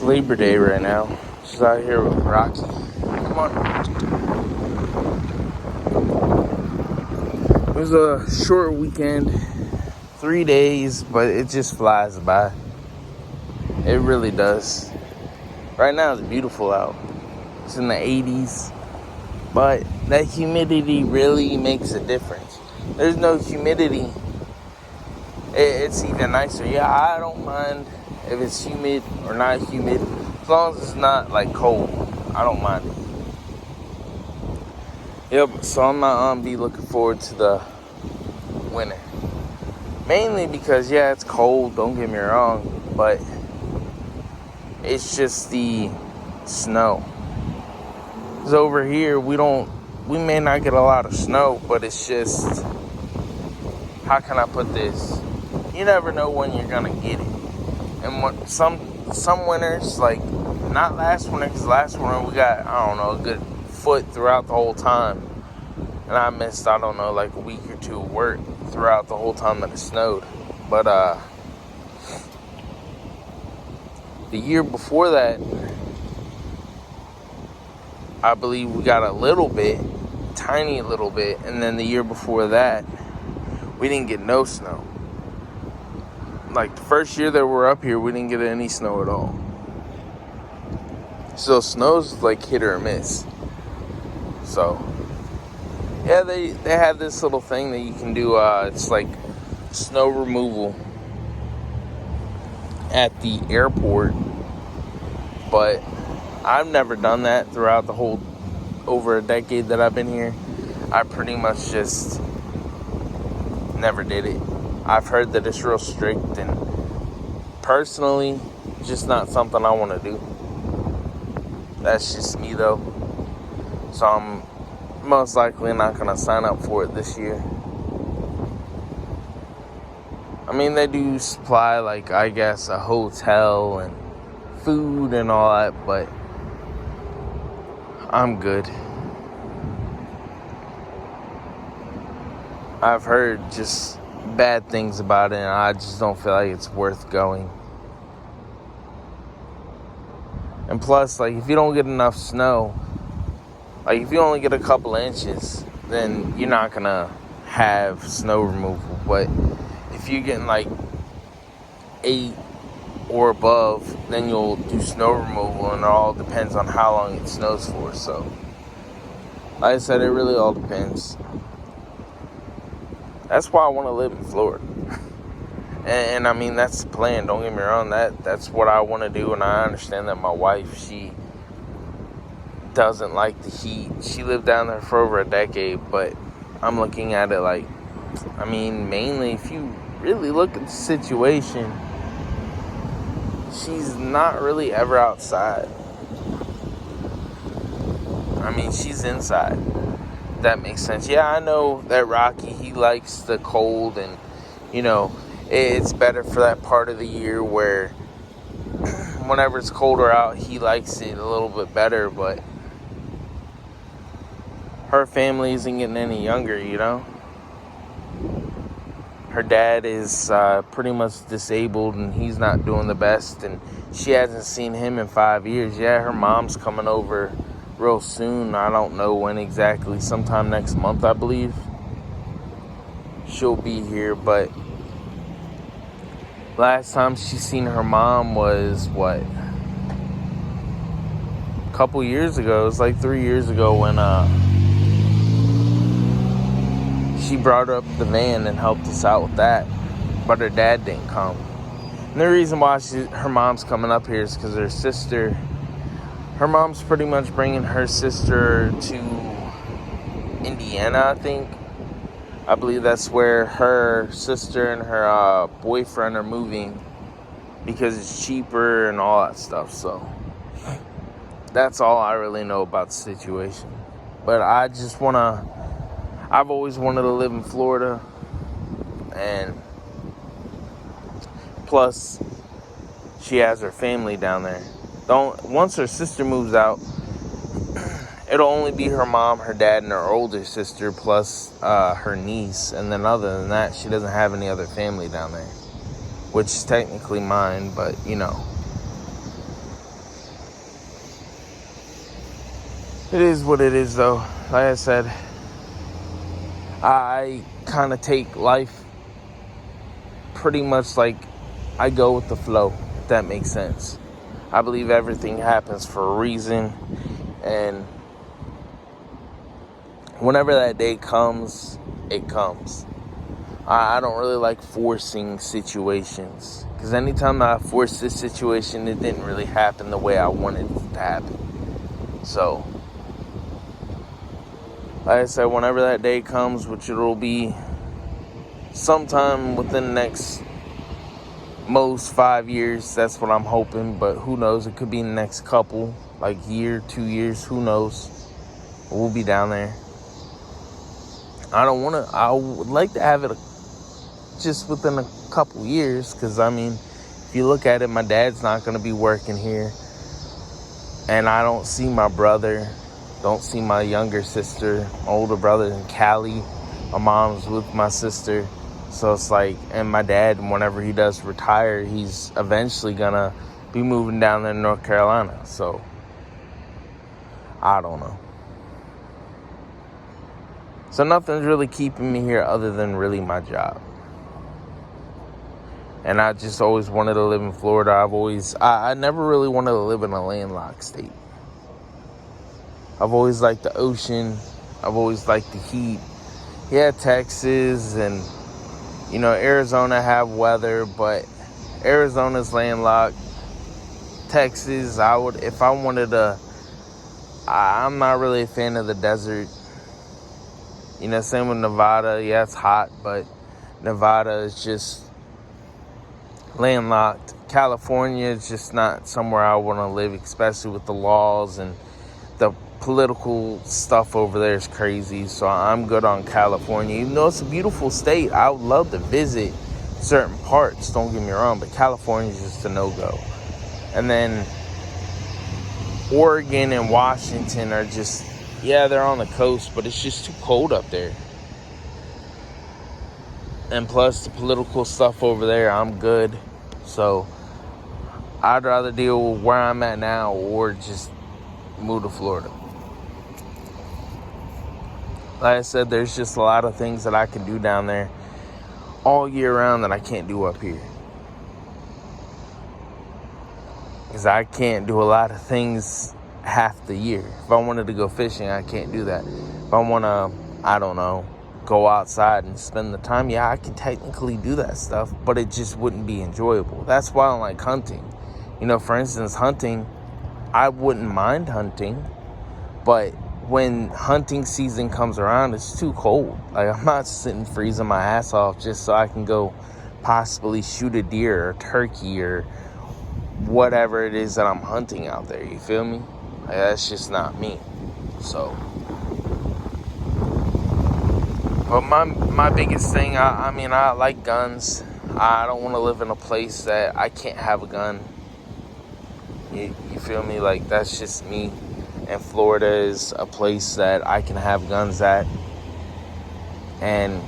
Labor Day right now. She's out here with Rocky. Come on. It was a short weekend, 3 days, but it just flies by. It really does. Right now it's beautiful out. It's in the 80s, but that humidity really makes a difference. There's no humidity, it's even nicer. Yeah, I don't mind if it's humid or not humid, as long as it's not like cold. I don't mind it. Yep, so I'm not be looking forward to the winter. Mainly because, yeah, it's cold, don't get me wrong, but it's just the snow. Because over here, we may not get a lot of snow, but it's just, how can I put this? You never know when you're gonna get it. And some winters, like, not last winter, because last winter we got, I don't know, a good foot throughout the whole time. And I missed, I don't know, like a week or two of work throughout the whole time that it snowed. But the year before that, I believe we got a little bit, tiny little bit. And then the year before that, we didn't get no snow. Like the first year that we're up here, we didn't get any snow at all. So snow's like hit or miss. So yeah, they had this little thing that you can do. It's like snow removal at the airport, but I've never done that throughout the whole over a decade that I've been here. I pretty much just never did it. I've heard that it's real strict, and personally, just not something I want to do. That's just me though. So I'm most likely not going to sign up for it this year. I mean, they do supply, like, I guess, a hotel and food and all that, but I'm good. I've heard just bad things about it, and I just don't feel like it's worth going. And plus, like, if you don't get enough snow, like, if you only get a couple inches, then you're not gonna have snow removal. But if you're getting like 8 or above, then you'll do snow removal, and it all depends on how long it snows for. So, like I said, it really all depends. That's why I want to live in Florida. And I mean, that's the plan. Don't get me wrong. That's what I want to do. And I understand that my wife, she doesn't like the heat. She lived down there for over a decade. But I'm looking at it like, I mean, mainly if you really look at the situation, she's not really ever outside. I mean, she's inside. That makes sense. Yeah, I know that Rocky, he likes the cold, and, you know, it's better for that part of the year where whenever it's colder out, he likes it a little bit better, but her family isn't getting any younger, you know? Her dad is pretty much disabled, and he's not doing the best, and she hasn't seen him in 5 years. Yeah, her mom's coming over real soon. I don't know when exactly. Sometime next month, I believe. She'll be here, but last time she seen her mom was, what? A couple years ago. It was like 3 years ago when she brought her up the van and helped us out with that. But her dad didn't come. And the reason why her mom's coming up here is because her mom's pretty much bringing her sister to Indiana, I think. I believe that's where her sister and her boyfriend are moving because it's cheaper and all that stuff. So that's all I really know about the situation. But I've always wanted to live in Florida. And plus, she has her family down there. Once her sister moves out, it'll only be her mom, her dad, and her older sister, plus her niece. And then other than that, she doesn't have any other family down there, which is technically mine, but, you know. It is what it is, though. Like I said, I kind of take life pretty much like I go with the flow, if that makes sense. I believe everything happens for a reason, and whenever that day comes, it comes. I don't really like forcing situations, because anytime I forced this situation, it didn't really happen the way I wanted it to happen. So, like I said, whenever that day comes, which it'll be sometime within the next most 5 years, that's what I'm hoping, but who knows, it could be in the next couple, like year, 2 years, who knows. We'll be down there. I would like to have it just within a couple years, because I mean, if you look at it, my dad's not going to be working here, and I don't see my brother, don't see my younger sister, my older brother in Cali. My mom's with my sister, so it's like, and my dad, whenever he does retire, he's eventually gonna be moving down there to North Carolina. So I don't know. So nothing's really keeping me here other than really my job. And I just always wanted to live in Florida. I never really wanted to live in a landlocked state. I've always liked the ocean. I've always liked the heat. Yeah, Texas and, Arizona have weather, but Arizona's landlocked. Texas, if I wanted to, I'm not really a fan of the desert. Same with Nevada. Yeah, it's hot, but Nevada is just landlocked. California is just not somewhere I want to live, especially with the laws, and the political stuff over there is crazy. So I'm good on California, even though it's a beautiful state. I would love to visit certain parts, don't get me wrong, but California is just a no-go. And then Oregon and Washington are just, they're on the coast, but it's just too cold up there. And plus the political stuff over there, I'm good. So I'd rather deal with where I'm at now or just move to Florida. Like I said, there's just a lot of things that I can do down there all year round that I can't do up here. Because I can't do a lot of things half the year. If I wanted to go fishing, I can't do that. If I want to, go outside and spend the time, I can technically do that stuff, but it just wouldn't be enjoyable. That's why I don't like hunting. For instance, hunting, I wouldn't mind hunting, but when hunting season comes around, it's too cold. Like, I'm not sitting freezing my ass off just so I can go possibly shoot a deer or turkey or whatever it is that I'm hunting out there. You feel me? Like, that's just not me. So, but my biggest thing, I like guns. I don't want to live in a place that I can't have a gun. You feel me? Like, that's just me. And Florida is a place that I can have guns at. And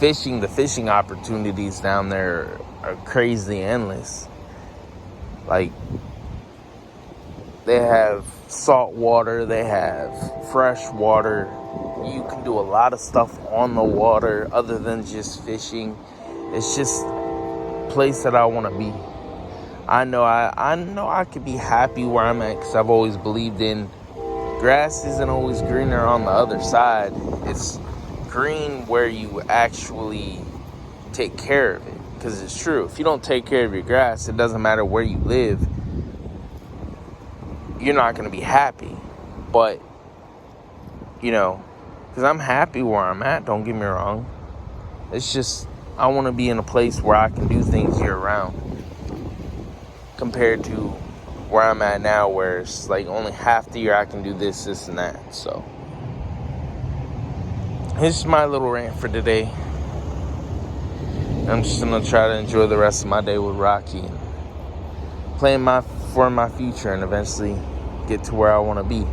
the fishing opportunities down there are crazy endless. Like, they have salt water, they have fresh water. You can do a lot of stuff on the water other than just fishing. It's just a place that I want to be. I know I could be happy where I'm at, because I've always believed in grass isn't always greener on the other side. It's green where you actually take care of it. Because it's true. If you don't take care of your grass, it doesn't matter where you live, you're not going to be happy. But, because I'm happy where I'm at, don't get me wrong. It's just, I want to be in a place where I can do things year round, compared to where I'm at now, where it's like only half the year I can do this, and that. So, this is my little rant for today. I'm just going to try to enjoy the rest of my day with Rocky, and plan for my future, and eventually get to where I want to be.